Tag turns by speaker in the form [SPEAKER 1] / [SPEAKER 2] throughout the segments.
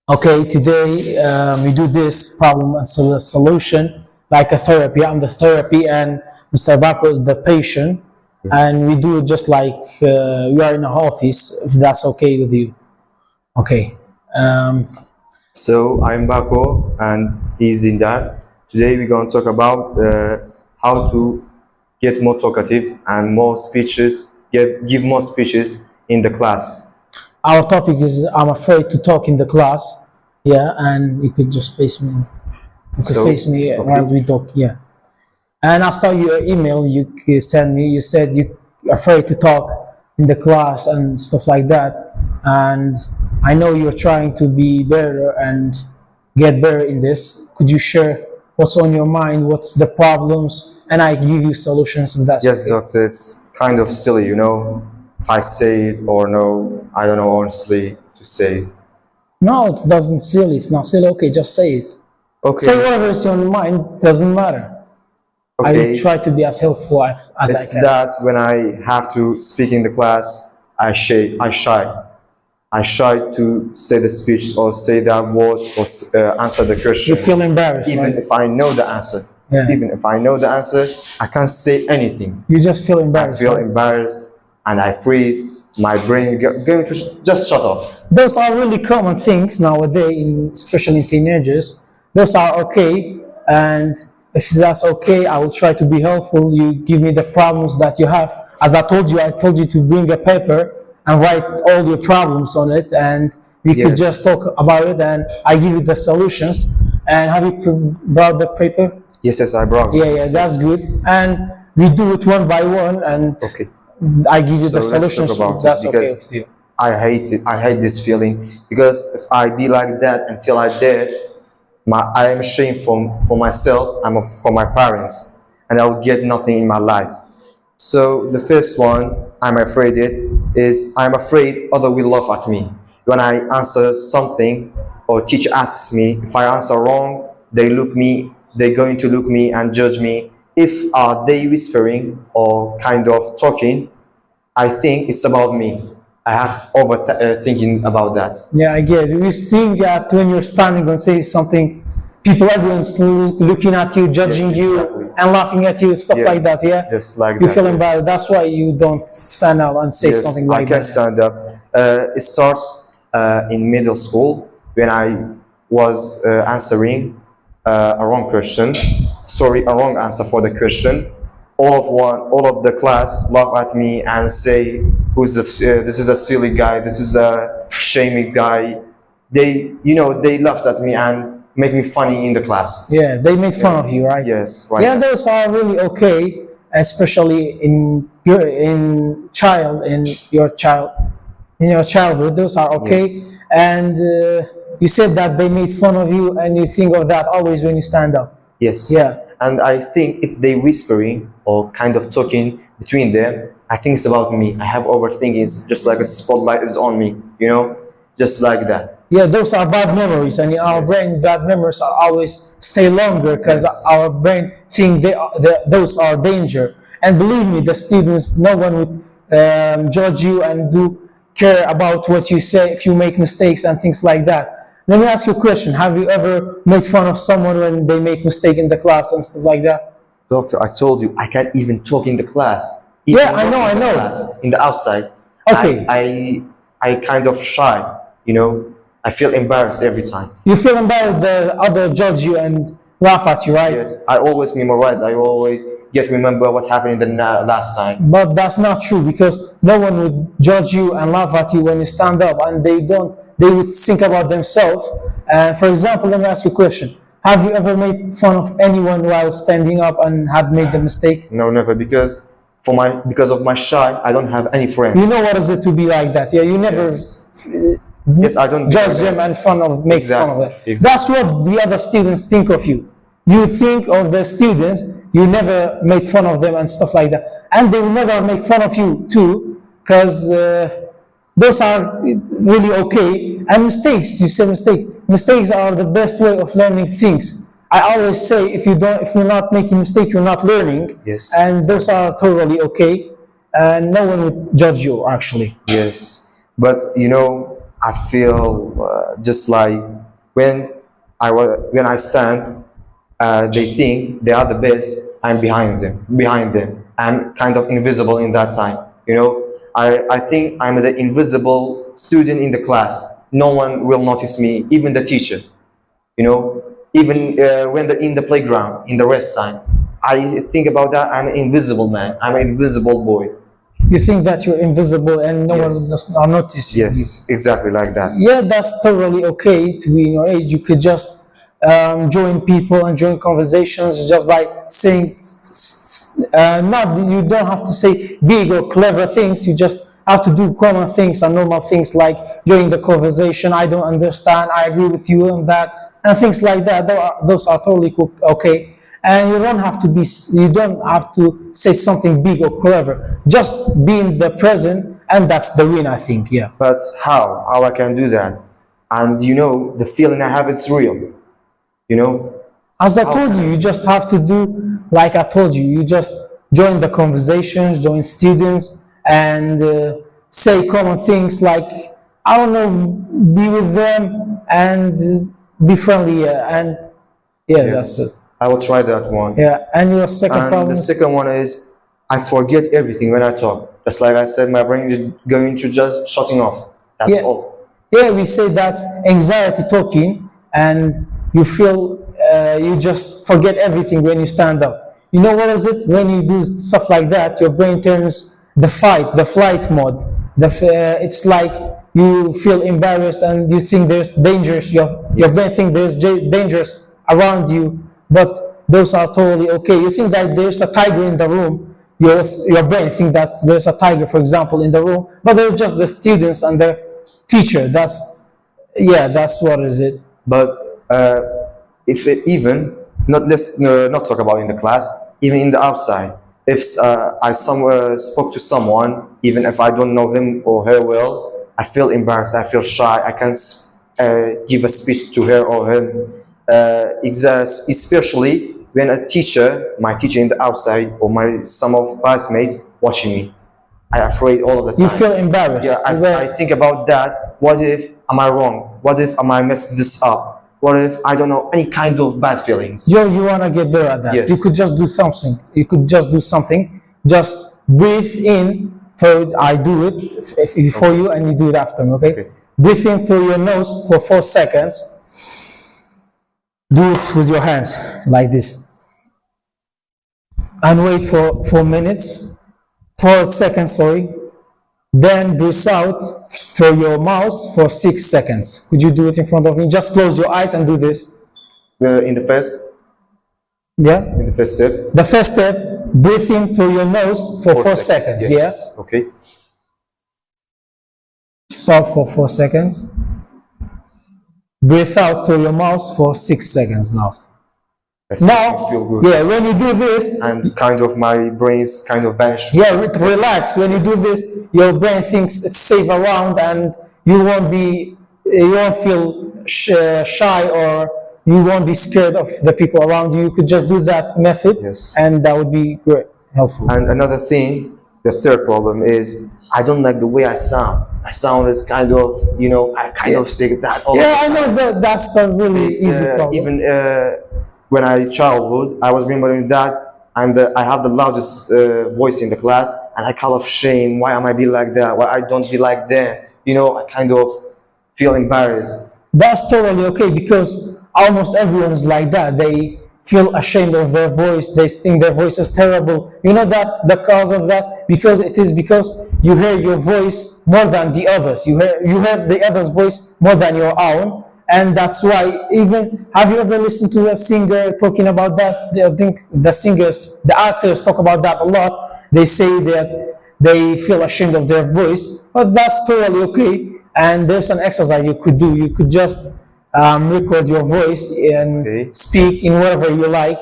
[SPEAKER 1] Okay, today we do this problem and solution like a therapy. I'm the therapy and Mr. Bako is the patient. And we do it just like we are in an office, if that's okay with you. Okay.
[SPEAKER 2] So I'm Bako and he's Dindar. Today we're going to talk about how to get more talkative and more speeches, give more speeches in the class.
[SPEAKER 1] Our topic is I'm afraid to talk in the class. Yeah, and you could just face me. You could face me while we talk. Yeah. And I saw your email you sent me. You said you're afraid to talk in the class and stuff like that. And I know you're trying to be better and get better in this. Could you share what's on your mind? What's the problems? And I give you solutions if that's
[SPEAKER 2] Yes,
[SPEAKER 1] okay.
[SPEAKER 2] doctor. It's kind of silly, if I say it or no. I don't know honestly to say.
[SPEAKER 1] No, it doesn't silly. It's not silly. Okay, just say it.
[SPEAKER 2] Okay.
[SPEAKER 1] Say whatever is on your mind. Doesn't matter. I
[SPEAKER 2] Okay.
[SPEAKER 1] will try to be as helpful as I
[SPEAKER 2] It's
[SPEAKER 1] can.
[SPEAKER 2] that when I have to speak in the class, I shy. I shy to say the speech or say that word or answer the question.
[SPEAKER 1] You feel embarrassed,
[SPEAKER 2] even
[SPEAKER 1] right?
[SPEAKER 2] if I know the answer.
[SPEAKER 1] Yeah.
[SPEAKER 2] Even if I know the answer, I can't say anything.
[SPEAKER 1] You just feel
[SPEAKER 2] I
[SPEAKER 1] embarrassed.
[SPEAKER 2] feel
[SPEAKER 1] right?
[SPEAKER 2] embarrassed and I freeze. My brain going to just shut off.
[SPEAKER 1] Those are really common things nowadays, especially in teenagers. Those are okay, and if that's okay, I will try to be helpful. You give me the problems that you have. As I told you to bring a paper and write all your problems on it, and we could
[SPEAKER 2] Yes.
[SPEAKER 1] just talk about it, and I give you the solutions. And have you brought the paper?
[SPEAKER 2] Yes, I brought.
[SPEAKER 1] Yeah, that's good. And we do it one by one, and
[SPEAKER 2] Okay.
[SPEAKER 1] I give you the
[SPEAKER 2] So let's
[SPEAKER 1] solutions.
[SPEAKER 2] talk about
[SPEAKER 1] That's
[SPEAKER 2] it
[SPEAKER 1] okay
[SPEAKER 2] because
[SPEAKER 1] with you.
[SPEAKER 2] I hate it. I hate this feeling because if I be like that until I did, I am ashamed for myself and for my parents, and I will get nothing in my life. So the first one I'm afraid I'm afraid others will laugh at me when I answer something or teacher asks me. If I answer wrong, they're going to look me and judge me. If they whispering or kind of talking, I think it's about me. I have thinking about that.
[SPEAKER 1] Yeah, I get it. We think that when you're standing and saying something, everyone's looking at you, judging
[SPEAKER 2] Yes,
[SPEAKER 1] you,
[SPEAKER 2] exactly.
[SPEAKER 1] and laughing at you, stuff like that, yeah?
[SPEAKER 2] Just like
[SPEAKER 1] You
[SPEAKER 2] that.
[SPEAKER 1] feel embarrassed. That's why you don't stand up and say
[SPEAKER 2] Yes,
[SPEAKER 1] something
[SPEAKER 2] I
[SPEAKER 1] like
[SPEAKER 2] can
[SPEAKER 1] that.
[SPEAKER 2] stand up. It starts in middle school when I was answering a wrong question. Sorry, a wrong answer for the question. All of the class laugh at me and say, this is a silly guy. This is a shaming guy. They laughed at me and make me funny in the class.
[SPEAKER 1] Yeah, they made fun of you, right?
[SPEAKER 2] Yes, right.
[SPEAKER 1] Yeah, those are really okay, especially in your childhood. Those are okay.
[SPEAKER 2] Yes.
[SPEAKER 1] And you said that they made fun of you, and you think of that always when you stand up.
[SPEAKER 2] Yes.
[SPEAKER 1] Yeah.
[SPEAKER 2] And I think if they whispering or kind of talking between them, I think it's about me. I have overthinking. It's just like a spotlight is on me, just like that.
[SPEAKER 1] Yeah, those are bad memories, and in our brain, bad memories are always stay longer because our brain think those are danger. And believe me, the students, no one would judge you and care about what you say if you make mistakes and things like that. Let me ask you a question. Have you ever made fun of someone when they make mistake in the class and stuff like that?
[SPEAKER 2] Doctor, I told you I can't even talk in the class.
[SPEAKER 1] Yeah, I know.
[SPEAKER 2] In the outside.
[SPEAKER 1] Okay.
[SPEAKER 2] I kind of shy, I feel embarrassed every time.
[SPEAKER 1] You feel embarrassed the other judge you and laugh at you, right?
[SPEAKER 2] Yes, I always memorize. I always remember what happened in the last time.
[SPEAKER 1] But that's not true because no one would judge you and laugh at you when you stand up, and they would think about themselves. And for example, let me ask you a question. Have you ever made fun of anyone while standing up and had made the mistake?
[SPEAKER 2] No, never, because of my shy, I don't have any friends.
[SPEAKER 1] You know what is it to be like that? Yeah, you never
[SPEAKER 2] Yes, I don't
[SPEAKER 1] judge them and make fun of it.
[SPEAKER 2] Exactly.
[SPEAKER 1] That's what the other students think of you. You think of the students, you never made fun of them and stuff like that. And they will never make fun of you too, because those are really okay. And mistakes, you say mistakes are the best way of learning things. I always say if you're not making mistakes, you're not learning.
[SPEAKER 2] Yes.
[SPEAKER 1] And those are totally okay. And no one would judge you actually.
[SPEAKER 2] Yes, but I feel just like when when I stand, they think they are the best. I'm behind them. Behind them, I'm kind of invisible in that time. You know, I think I'm the invisible student in the class. No one will notice me, even the teacher. You know, even when they're in the playground, in the rest time, I think about that. I'm an invisible man. I'm an invisible boy.
[SPEAKER 1] You think that you're invisible and no one
[SPEAKER 2] Yes.
[SPEAKER 1] does not notice you.
[SPEAKER 2] Yes, exactly like that.
[SPEAKER 1] Yeah, that's totally okay to be in your age. You could just join people and join conversations just by saying, not, you don't have to say big or clever things. You just have to do common things and normal things like join the conversation. I don't understand. I agree with you on that, and things like that. Those are totally okay. And you don't have to be, you don't have to say something big or clever. Just be in the present, and that's the win, I think. Yeah.
[SPEAKER 2] But how? How I can do that? And you know, the feeling I have, it's real. You know,
[SPEAKER 1] As I told you, you just have to do like I told you. You just join the conversations, join students, and say common things like, I don't know, be with them and be friendly. Yeah, and yeah,
[SPEAKER 2] yes,
[SPEAKER 1] that's it.
[SPEAKER 2] I will try that one.
[SPEAKER 1] Yeah, and your second
[SPEAKER 2] And
[SPEAKER 1] problem
[SPEAKER 2] the
[SPEAKER 1] is,
[SPEAKER 2] second one is I forget everything when I talk. Just like I said, my brain is going to just shutting off. That's
[SPEAKER 1] Yeah.
[SPEAKER 2] all.
[SPEAKER 1] yeah, we say that's anxiety talking, and you feel you just forget everything when you stand up. You know what is it? When you do stuff like that, your brain turns the flight mode. It's like you feel embarrassed and you think there's dangers. Your brain think there's dangers around you, but those are totally okay. You think that there's a tiger in the room. Your brain think that there's a tiger, for example, in the room, but there's just the students and the teacher. That's what is it.
[SPEAKER 2] But if it even not talk about in the class, even in the outside, if I spoke to someone, even if I don't know him or her well, I feel embarrassed. I feel shy. I can give a speech to her or him, especially when a teacher, my teacher in the outside, or some of classmates watching me. I'm afraid all of the time.
[SPEAKER 1] You feel embarrassed.
[SPEAKER 2] Yeah, I think about that. What if am I wrong? What if am I messed this up? What if I don't know, any kind of bad feelings?
[SPEAKER 1] You wanna get better at that.
[SPEAKER 2] Yes.
[SPEAKER 1] You could just do something. Just breathe in. So I do it for you, and you do it after me. Okay? Breathe in through your nose for 4 seconds. Do it with your hands like this, and wait for 4 minutes. 4 seconds, sorry. Then breathe out through your mouth for 6 seconds. Could you do it in front of me? Just close your eyes and do this.
[SPEAKER 2] In the first step.
[SPEAKER 1] The first step, breathe in through your nose for 4 seconds.
[SPEAKER 2] Yes.
[SPEAKER 1] Yeah.
[SPEAKER 2] Okay.
[SPEAKER 1] Stop for 4 seconds. Breathe out through your mouth for 6 seconds now.
[SPEAKER 2] That's making me feel good.
[SPEAKER 1] Yeah, when you do this,
[SPEAKER 2] And kind of my brain's kind of vanished.
[SPEAKER 1] yeah, relax. When you do this, your brain thinks it's safe around, and you won't feel shy, or you won't be scared of the people around you. You could just do that method,
[SPEAKER 2] Yes.
[SPEAKER 1] and that would be great, helpful.
[SPEAKER 2] And another thing, the third problem is I don't like the way I sound. My sound is kind of, I kind of say that all
[SPEAKER 1] Yeah, I know that's the really easy problem.
[SPEAKER 2] Even when I childhood, I was remembering that I have the loudest voice in the class, and I kind of shame. Why am I be like that? Why I don't be like them? I kind of feel embarrassed.
[SPEAKER 1] That's totally okay, because almost everyone is like that. They feel ashamed of their voice. They think their voice is terrible. You know that the cause of that? Because you hear your voice more than the others. You hear the other's voice more than your own. And that's why, have you ever listened to a singer talking about that? I think the actors talk about that a lot. They say that they feel ashamed of their voice, but that's totally okay. And there's an exercise you could do. You could just record your voice and speak in whatever you like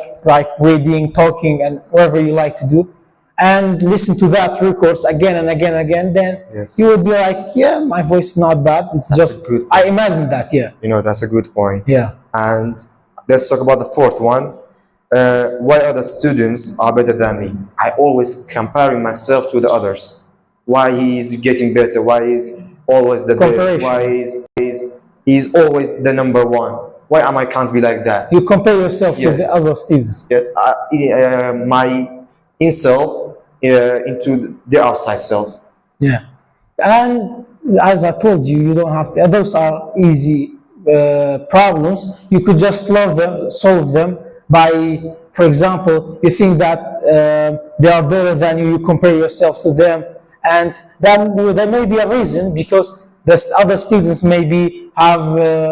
[SPEAKER 1] reading, talking, and whatever you like to do. And listen to that records again and again and again, then you will be like, yeah, my voice is not bad. It's just good. I imagine that, yeah.
[SPEAKER 2] That's a good point.
[SPEAKER 1] Yeah.
[SPEAKER 2] And let's talk about the fourth one. Why other students are better than me? I always comparing myself to the others. Why he's getting better? Why he's always the best? Why he's always the number one? why am I can't be like that?
[SPEAKER 1] You compare yourself to the
[SPEAKER 2] Yes.
[SPEAKER 1] other students.
[SPEAKER 2] Yes, my in self into the outside self.
[SPEAKER 1] Yeah. And as I told you, you don't have to, those are easy problems. You could just solve them by, for example, you think that they are better than you, you compare yourself to them, and then there may be a reason, because the other students maybe have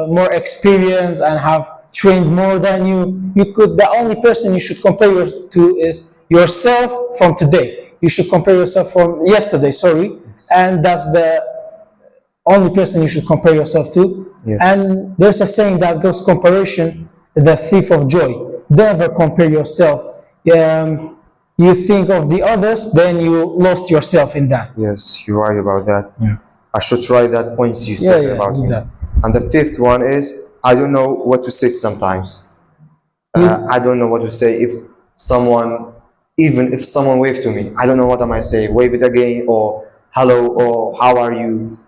[SPEAKER 1] more experience and have trained more than you. The only person you should compare to is yourself from today. You should compare yourself from yesterday, sorry, and that's the only person you should compare yourself to.
[SPEAKER 2] Yes.
[SPEAKER 1] And there's a saying that goes, comparison, the thief of joy. Never compare yourself. You think of the others, then you lost yourself in that.
[SPEAKER 2] Yes, you're right about that.
[SPEAKER 1] Yeah.
[SPEAKER 2] I should try that points you said about
[SPEAKER 1] do
[SPEAKER 2] me.
[SPEAKER 1] that.
[SPEAKER 2] And the fifth one is I don't know what to say sometimes. I don't know what to say if someone, even if someone waved to me, I don't know what am I say. Wave it again, or hello, or how are you?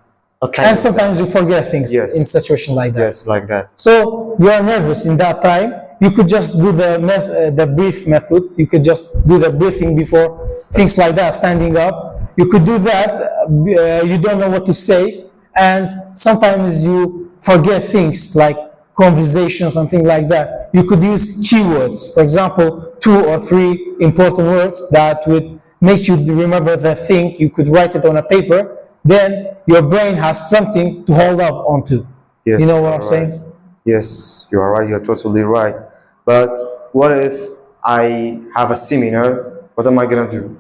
[SPEAKER 2] Okay.
[SPEAKER 1] And sometimes you forget things
[SPEAKER 2] Yes.
[SPEAKER 1] in situation like that.
[SPEAKER 2] Yes, like that.
[SPEAKER 1] So you are nervous in that time. You could just do the breath method. You could just do the breathing before things like that, standing up. You could do that. You don't know what to say, and sometimes you forget things like conversations and things like that. You could use keywords, for example, 2 or 3 important words that would make you remember the thing. You could write it on a paper. Then your brain has something to hold up onto.
[SPEAKER 2] Yes,
[SPEAKER 1] You know what
[SPEAKER 2] you're
[SPEAKER 1] I'm saying?
[SPEAKER 2] right. Yes, you are right. You're totally right. But what if I have a seminar? What am I gonna do?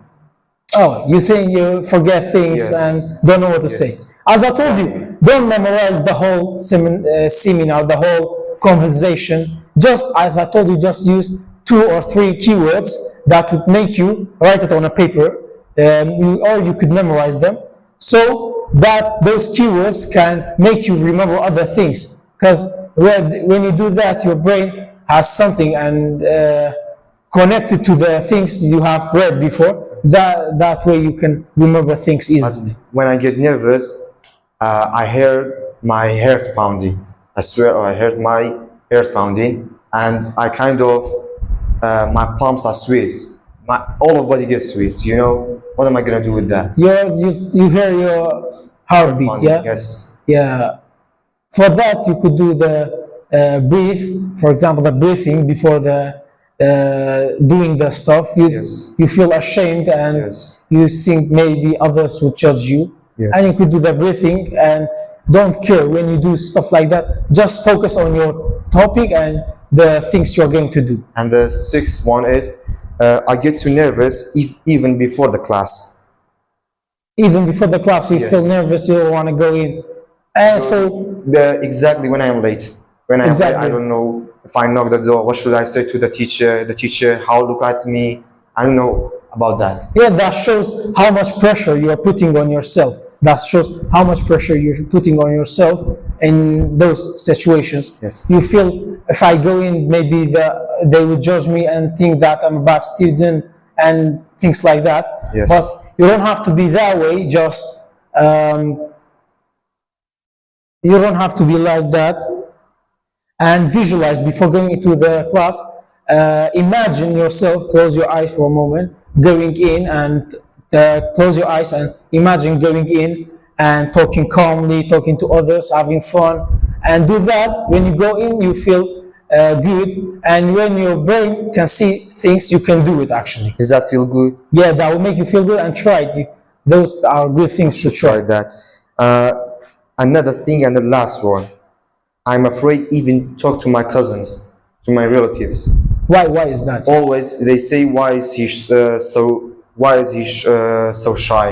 [SPEAKER 1] Oh, you think you forget things
[SPEAKER 2] Yes.
[SPEAKER 1] and don't know what to say. As I told you, don't memorize the whole seminar, the whole conversation. Just as I told you, just use 2 or 3 keywords that would make you write it on a paper, or you could memorize them, so that those keywords can make you remember other things. Because when you do that, your brain has something and connected to the things you have read before. That way you can remember things easily.
[SPEAKER 2] When I get nervous, I hear my heart pounding. I swear, I heard my heart pounding, and I kind of my palms are sweat. All of body gets sweat. You know, what am I gonna do with that?
[SPEAKER 1] You hear your heartbeat, yeah?
[SPEAKER 2] Yes.
[SPEAKER 1] Yeah. For that, you could do the breathe, for example, the breathing before the doing the stuff.
[SPEAKER 2] Yes.
[SPEAKER 1] You feel ashamed, and
[SPEAKER 2] Yes.
[SPEAKER 1] you think maybe others would judge you.
[SPEAKER 2] Yes.
[SPEAKER 1] And you could do the breathing, and don't care when you do stuff like that. Just focus on your topic and the things you're going to do.
[SPEAKER 2] And the sixth one is I get too nervous even before the class.
[SPEAKER 1] Even before the class, you
[SPEAKER 2] Yes.
[SPEAKER 1] feel nervous, you don't want to go in. And so,
[SPEAKER 2] Exactly when I am late. When I am
[SPEAKER 1] Exactly.
[SPEAKER 2] late, I don't know if I knock the door, what should I say to the teacher? The teacher, how look at me? I don't know about that.
[SPEAKER 1] yeah, that shows how much pressure you are putting on yourself. That shows how much pressure you're putting on yourself in those situations.
[SPEAKER 2] Yes.
[SPEAKER 1] You feel, if I go in, maybe they would judge me and think that I'm a bad student and things like that.
[SPEAKER 2] Yes.
[SPEAKER 1] But you don't have to be that way. Just you don't have to be like that. And visualize before going into the class. Imagine yourself, close your eyes for a moment, going in, and close your eyes and imagine going in and talking calmly, talking to others, having fun. And do that. When you go in, you feel good. And when your brain can see things, you can do it actually.
[SPEAKER 2] Does that feel good?
[SPEAKER 1] Yeah, that will make you feel good, and try it. Those are good things to
[SPEAKER 2] Try
[SPEAKER 1] try.
[SPEAKER 2] that. Another thing, and the last one. I'm afraid even talk to my cousins, to my relatives.
[SPEAKER 1] Why is that?
[SPEAKER 2] Always they say, why is he so shy?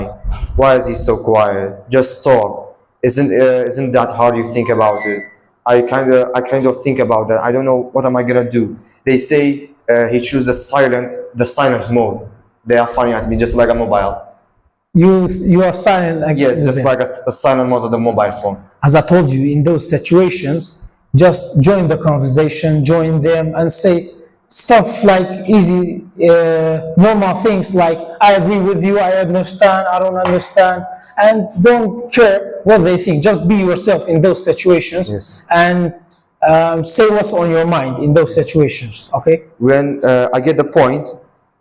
[SPEAKER 2] Why is he so quiet? Just talk. Isn't that hard? You think about it. I kind of think about that. I don't know what am I gonna do. They say he choose the silent mode. They are funny at me, just like a mobile.
[SPEAKER 1] You are silent.
[SPEAKER 2] Yes,
[SPEAKER 1] with
[SPEAKER 2] just
[SPEAKER 1] them.
[SPEAKER 2] like a silent mode of the mobile phone.
[SPEAKER 1] As I told you, in those situations, just join the conversation, join them, and say stuff like easy, normal things like, I agree with you, I understand, I don't understand, and don't care what they think. Just be yourself in those situations.
[SPEAKER 2] Yes.
[SPEAKER 1] And say what's on your mind in those situations. Okay.
[SPEAKER 2] When I get the point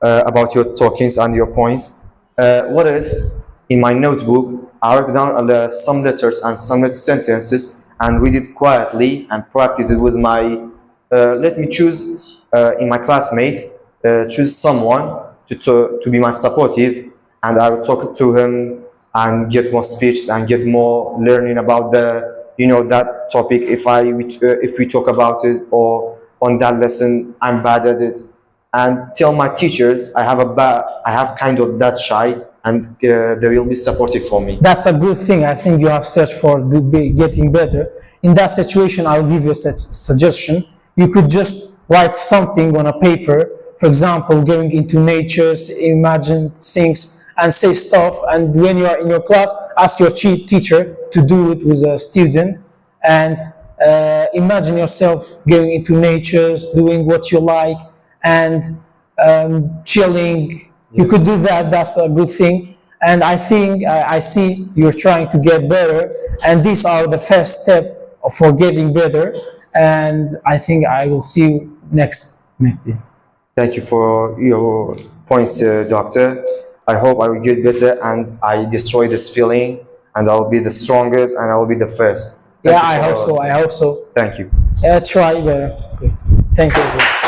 [SPEAKER 2] about your talkings and your points, what if in my notebook I write down some letters and some sentences and read it quietly and practice it with my, let me choose in my classmate, choose someone to be my supportive, and I will talk to him and get more speeches and get more learning about the, that topic. If we talk about it, or on that lesson I'm bad at it, and tell my teachers I have kind of that shy, and they will be supportive for me.
[SPEAKER 1] That's a good thing. I think you have searched for getting better. In that situation, I'll give you a suggestion. You could just write something on a paper. For example, going into natures, imagine things and say stuff. And when you are in your class, ask your teacher to do it with a student. And imagine yourself going into natures, doing what you like, and chilling. Yes. You could do that. That's a good thing. And I think I see you're trying to get better. And these are the first step for getting better. And I think I will see you next meeting.
[SPEAKER 2] Thank you for your points, doctor. I hope I will get better and I destroy this feeling, and I'll be the strongest and I'll be the first.
[SPEAKER 1] Yeah, I hope so. I hope so.
[SPEAKER 2] Thank you.
[SPEAKER 1] Try better. Okay. Thank you.